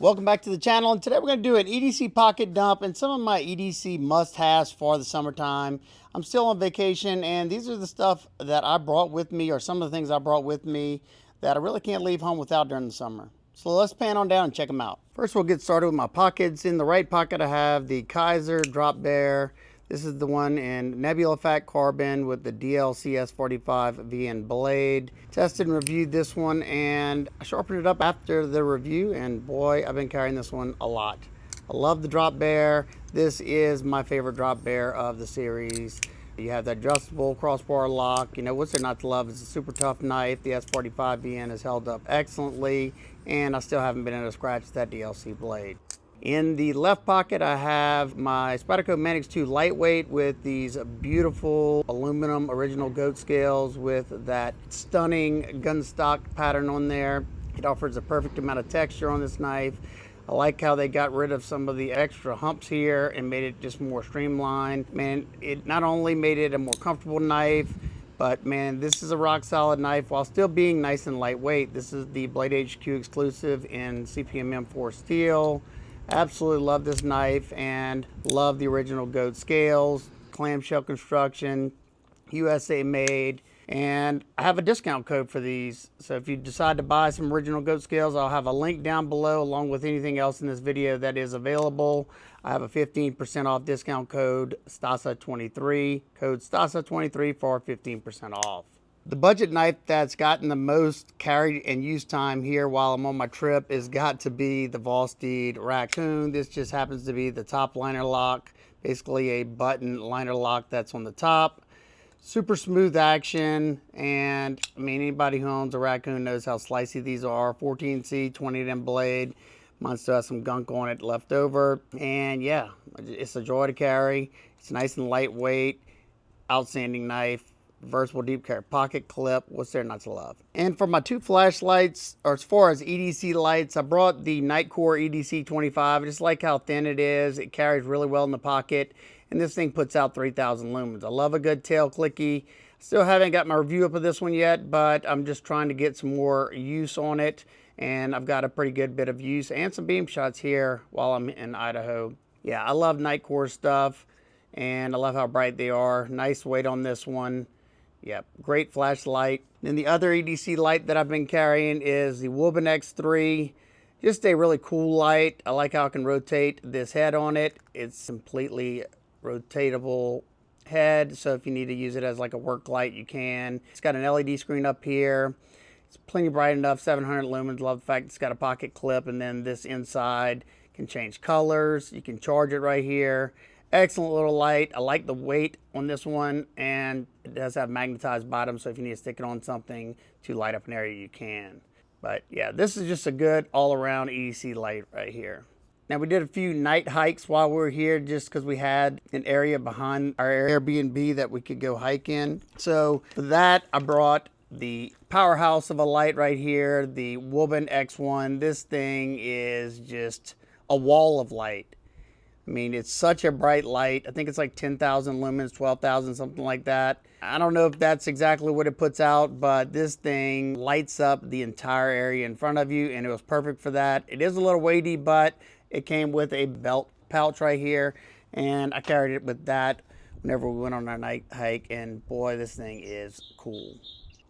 Welcome back to the channel, and today we're going to do an EDC pocket dump and some of my EDC must-haves for the summertime. I'm still on vacation, and these are the stuff that I brought with me, or some of the things I brought with me that I really can't leave home without during the summer. So let's pan on down and check them out. First, we'll get started with my pockets. In the right pocket, I have the Kizer Drop Bear. This is the one in Nebula Fat Carbon with the DLCS45 VN blade. Tested and reviewed this one, and I sharpened it up after the review, and boy, I've been carrying this one a lot. I love the Drop Bear. This is my favorite Drop Bear of the series. You have that adjustable crossbar lock. You know, what's there not to love? It's a super tough knife. The S45 VN has held up excellently, and I still haven't been able to scratch that DLC blade. In the left pocket, I have my Spyderco Manix 2 lightweight with these beautiful aluminum original goat scales with that stunning gun stock pattern on there. It offers a perfect amount of texture on this knife. I like how they got rid of some of the extra humps here and made it just more streamlined. Man, it not only made it a more comfortable knife, but man, this is a rock solid knife while still being nice and lightweight. This is the Blade HQ exclusive in CPM M4 steel. Absolutely love this knife and love the original goat scales, clamshell construction, USA made, and I have a discount code for these. So if you decide to buy some original goat scales, I'll have a link down below along with anything else in this video that is available. I have a 15% off discount code, STASA23, code STASA23 for 15% off. The budget knife that's gotten the most carried and use time here while I'm on my trip has got to be the Vosteed Raccoon. This just happens to be the top liner lock, basically a button liner lock that's on the top. Super smooth action, and I mean, anybody who owns a Raccoon knows how slicey these are. 14C, 20M blade. Mine still has some gunk on it left over, and yeah, it's a joy to carry. It's nice and lightweight, outstanding knife. Versatile deep carry pocket clip. What's there not to love? And for my two flashlights, or as far as EDC lights, I brought the NITECORE EDC 25. I just like how thin it is. It carries really well in the pocket, and this thing puts out 3,000 lumens. I love a good tail clicky. Still haven't got my review up of this one yet, but I'm just trying to get some more use on it, and I've got a pretty good bit of use and some beam shots here while I'm in Idaho. Yeah, I love NITECORE stuff, and I love how bright they are. Nice weight on this one. Yep, great flashlight. And the other EDC light that I've been carrying is the Wuben X3. Just a really cool light. I like how I can rotate this head on it. It's completely rotatable head, so if you need to use it as like a work light, you can. It's got an LED screen up here. It's plenty bright enough, 700 lumens. Love the fact it's got a pocket clip, and then this inside can change colors. You can charge it right here. Excellent little light. I like the weight on this one, and it does have magnetized bottom, so if you need to stick it on something to light up an area, you can. But yeah, this is just a good all-around EDC light right here. Now, we did a few night hikes while we were here just because we had an area behind our Airbnb that we could go hike in. So for that, I brought the powerhouse of a light right here, the Wuben X1. This thing is just a wall of light. I mean, it's such a bright light. I think it's like 10,000 lumens, 12,000, something like that. I don't know if that's exactly what it puts out, but this thing lights up the entire area in front of you, and it was perfect for that. It is a little weighty, but it came with a belt pouch right here, and I carried it with that whenever we went on our night hike, and boy, this thing is cool.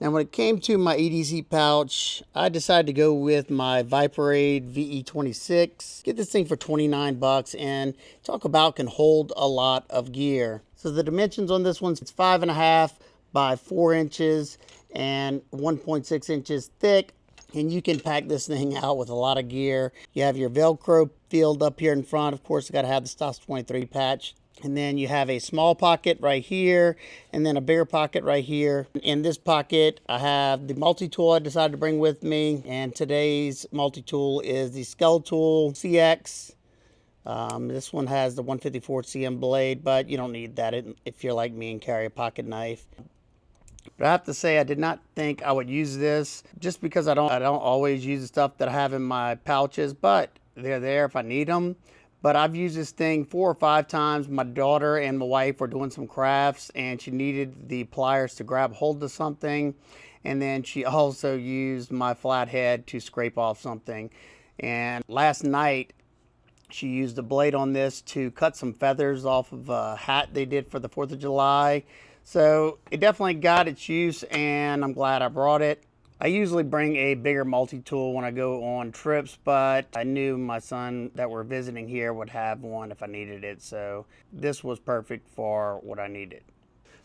Now, when it came to my EDC pouch, I decided to go with my Viperade VE26. Get this thing for 29 bucks, and talk about can hold a lot of gear. So the dimensions on this one, it's 5.5 by 4 inches and 1.6 inches thick. And you can pack this thing out with a lot of gear. You have your Velcro field up here in front. Of course, you got to have the STASA23 patch. And then you have a small pocket right here, and then a bigger pocket right here. In this pocket, I have the multi-tool I decided to bring with me, and today's multi-tool is the SKELETOOL CX. This one has the 154 cm blade, but you don't need that if you're like me and carry a pocket knife. But I have to say, I did not think I would use this just because I don't always use the stuff that I have in my pouches, but they're there if I need them. But I've used this thing 4 or 5 times. My daughter and my wife were doing some crafts, and she needed the pliers to grab hold of something. And then she also used my flathead to scrape off something. And last night, she used the blade on this to cut some feathers off of a hat they did for the 4th of July. So it definitely got its use, and I'm glad I brought it. I usually bring a bigger multi-tool when I go on trips, but I knew my son that we're visiting here would have one if I needed it. So this was perfect for what I needed.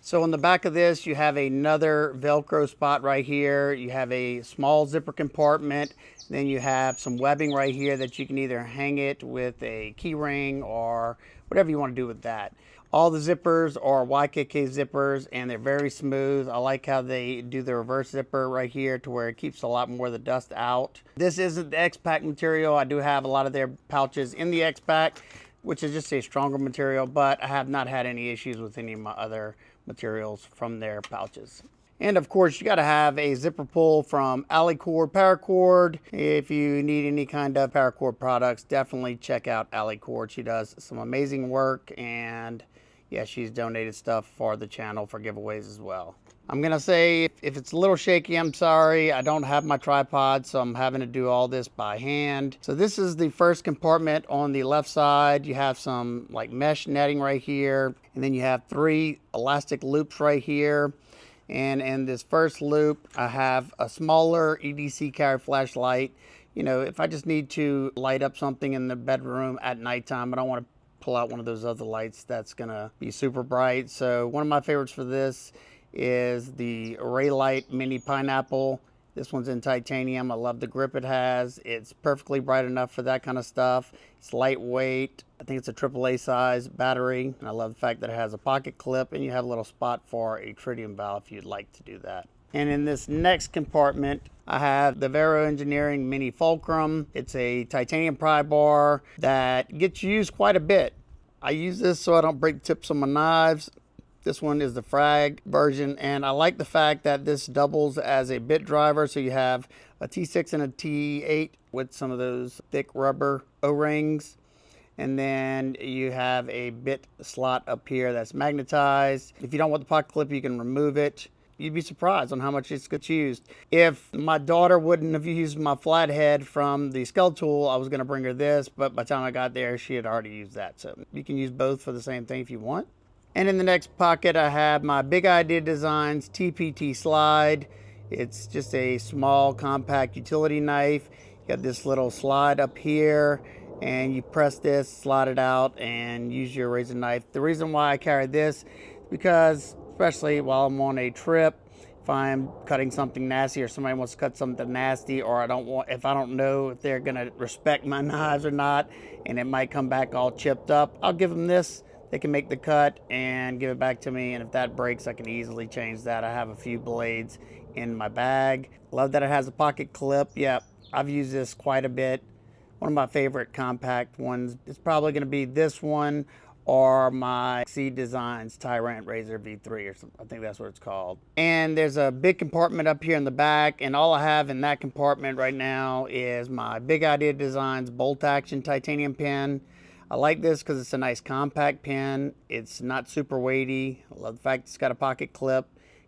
So on the back of this, you have another Velcro spot right here. You have a small zipper compartment. Then you have some webbing right here that you can either hang it with a key ring or whatever you want to do with that. All the zippers are YKK zippers, and they're very smooth. I like how they do the reverse zipper right here to where it keeps a lot more of the dust out. This isn't the X-Pack material. I do have a lot of their pouches in the X-Pack, which is just a stronger material, but I have not had any issues with any of my other materials from their pouches. And of course, you got to have a zipper pull from NITECORE paracord. If you need any kind of paracord products, definitely check out NITECORE. She does some amazing work, and yeah, she's donated stuff for the channel for giveaways as well. I'm gonna say if it's a little shaky, I'm sorry. I don't have my tripod, so I'm having to do all this by hand. So this is the first compartment on the left side. You have some like mesh netting right here, and then you have 3 elastic loops right here. And in this first loop, I have a smaller EDC carry flashlight. You know, if I just need to light up something in the bedroom at nighttime, I don't want to pull out one of those other lights that's gonna be super bright. So one of my favorites for this is the Reylight Mini Pineapple. This one's in titanium. I love the grip it has. It's perfectly bright enough for that kind of stuff. It's lightweight. I think it's a AAA size battery. And I love the fact that it has a pocket clip, and you have a little spot for a tritium valve if you'd like to do that. And in this next compartment, I have the Vero Engineering Mini Fulcrum. It's a titanium pry bar that gets used quite a bit. I use this so I don't break tips on my knives. This one is the frag version, and I like the fact that this doubles as a bit driver. So you have a T6 and a T8 with some of those thick rubber O-rings. And then you have a bit slot up here that's magnetized. If you don't want the pocket clip, you can remove it. You'd be surprised on how much it gets used. If my daughter wouldn't have used my flathead from the SKELETOOL, I was going to bring her this, but by the time I got there, she had already used that. So you can use both for the same thing if you want. And in the next pocket, I have my Big Idea Designs TPT Slide. It's just a small, compact utility knife. You got this little slide up here, and you press this, slide it out, and use your razor knife. The reason why I carry this is because, especially while I'm on a trip, if I'm cutting something nasty or somebody wants to cut something nasty, or if I don't know if they're gonna respect my knives or not, and it might come back all chipped up, I'll give them this. They can make the cut and give it back to me, and if that breaks, I can easily change that. I have a few blades in my bag. Love that it has a pocket clip. Yep, I've used this quite a bit. One of my favorite compact ones is probably going to be this one or my Vosteed Designs Tyrant Razor V3 or something. I think that's what it's called. And there's a big compartment up here in the back, and all I have in that compartment right now is my Big Idea Designs bolt action titanium pen. I like this because it's a nice compact pen. It's not super weighty. I love the fact it's got a pocket clip.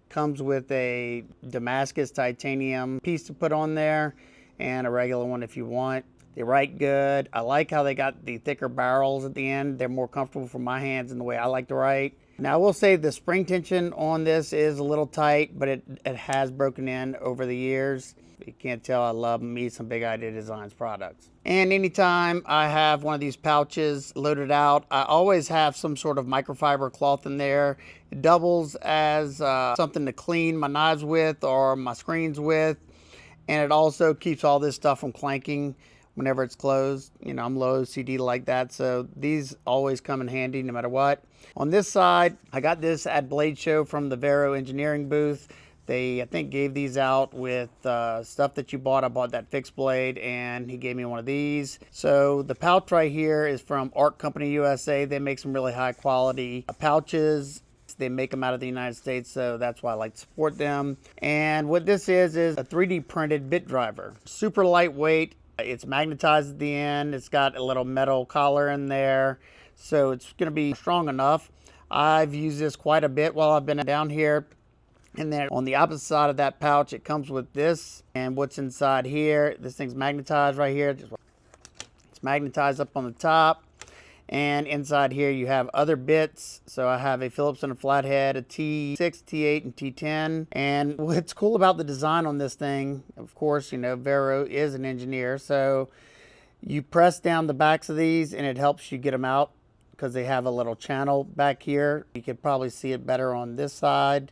Comes with a Damascus titanium piece to put on there and a regular one if you want. They write good. I like how they got the thicker barrels at the end. They're more comfortable for my hands and the way I like to write. Now I will say the spring tension on this is a little tight, but it has broken in over the years. You can't tell I love me some Big Idea Designs products. And anytime I have one of these pouches loaded out, I always have some sort of microfiber cloth in there. It doubles as something to clean my knives with or my screens with. And it also keeps all this stuff from clanking whenever it's closed. You know, I'm low OCD like that, so these always come in handy no matter what. On this side, I got this at Blade Show from the Vero engineering booth. They, I think, gave these out with stuff that you bought. I bought that fixed blade, and he gave me one of these. So the pouch right here is from Art Company USA. They make some really high quality pouches. They make them out of the United States, so that's why I like to support them. And what this is a 3D printed bit driver. Super lightweight. It's magnetized at the end. It's got a little metal collar in there, so it's going to be strong enough. I've used this quite a bit while I've been down here. And then on the opposite side of that pouch, it comes with this. And what's inside here, this thing's magnetized right here. Just magnetized up on the top. And inside here you have other bits. So I have a Phillips and a flathead, a T6, T8, and T10. And what's cool about the design on this thing, of course, you know, Vero is an engineer. So you press down the backs of these and it helps you get them out because they have a little channel back here. You could probably see it better on this side.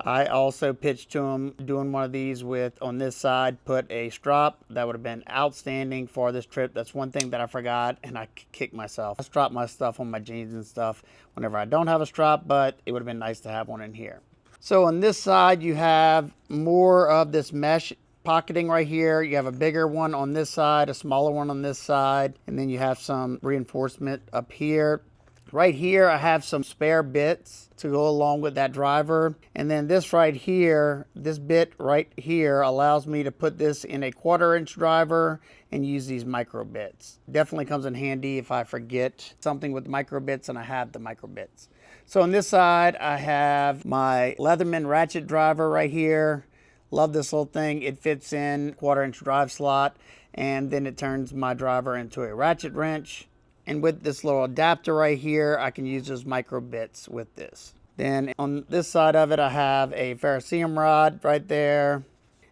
I also pitched to them doing one of these with, on this side, put a strap. That would have been outstanding for this trip. That's one thing that I forgot, and I kicked myself. I strap my stuff on my jeans and stuff whenever I don't have a strap, but it would have been nice to have one in here. So on this side, you have more of this mesh pocketing right here. You have a bigger one on this side, a smaller one on this side, and then you have some reinforcement up here. Right here, I have some spare bits to go along with that driver. And then this right here, this bit right here allows me to put this in a 1/4-inch driver and use these micro bits. Definitely comes in handy if I forget something with micro bits and I have the micro bits. So on this side, I have my Leatherman Ratchet driver right here. Love this little thing. It fits in 1/4-inch drive slot, and then it turns my driver into a ratchet wrench. And with this little adapter right here, I can use those micro bits with this. Then on this side of it, I have a ferrocerium rod right there.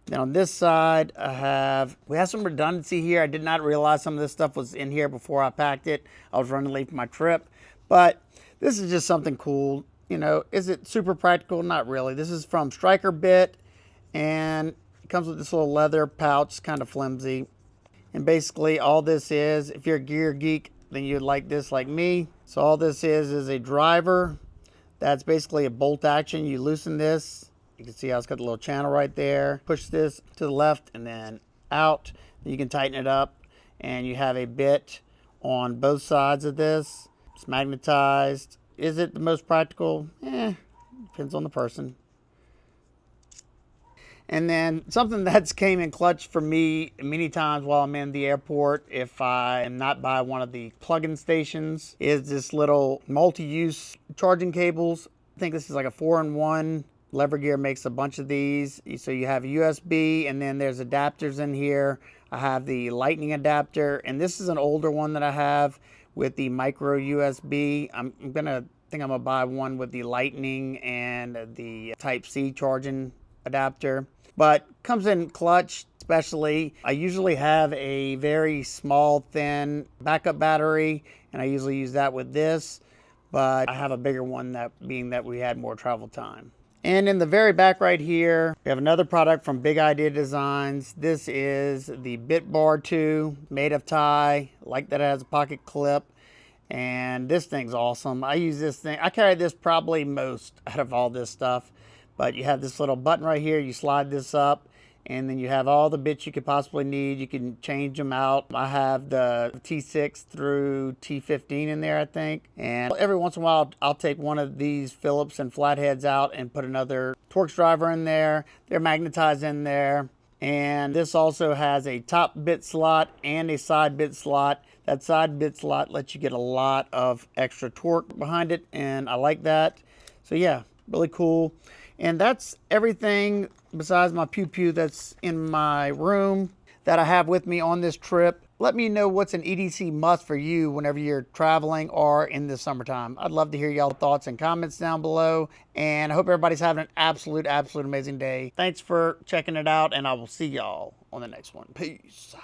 Then on this side, we have some redundancy here. I did not realize some of this stuff was in here before I packed it. I was running late for my trip. But this is just something cool. You know, is it super practical? Not really. This is from Strikerbit, and it comes with this little leather pouch, kind of flimsy. And basically all this is, if you're a gear geek, then you'd like this like me. So all this is a driver. That's basically a bolt action. You loosen this. You can see how it's got the little channel right there. Push this to the left and then out. You can tighten it up. And you have a bit on both sides of this. It's magnetized. Is it the most practical? Depends on the person. And then something that's came in clutch for me many times while I'm in the airport, if I am not by one of the plug-in stations, is this little multi-use charging cables. I think this is like a 4-in-1. Levergear makes a bunch of these. So you have USB, and then there's adapters in here. I have the lightning adapter, and this is an older one that I have with the micro USB. I'm gonna buy one with the lightning and the Type-C charging adapter. But comes in clutch, especially. I usually have a very small, thin backup battery, and I usually use that with this. But I have a bigger one, that being that we had more travel time. And in the very back right here, we have another product from Big Idea Designs. This is the Bit Bar 2, made of tie. Like that it has a pocket clip. And this thing's awesome. I use this thing. I carry this probably most out of all this stuff. But you have this little button right here. You slide this up, and then you have all the bits you could possibly need. You can change them out. I have the T6 through T15 in there, I think. And every once in a while, I'll take one of these Phillips and flatheads out and put another Torx driver in there. They're magnetized in there. And this also has a top bit slot and a side bit slot. That side bit slot lets you get a lot of extra torque behind it, and I like that. So yeah, really cool. And that's everything besides my pew-pew that's in my room that I have with me on this trip. Let me know what's an EDC must for you whenever you're traveling or in the summertime. I'd love to hear y'all thoughts and comments down below. And I hope everybody's having an absolute amazing day. Thanks for checking it out, and I will see y'all on the next one. Peace.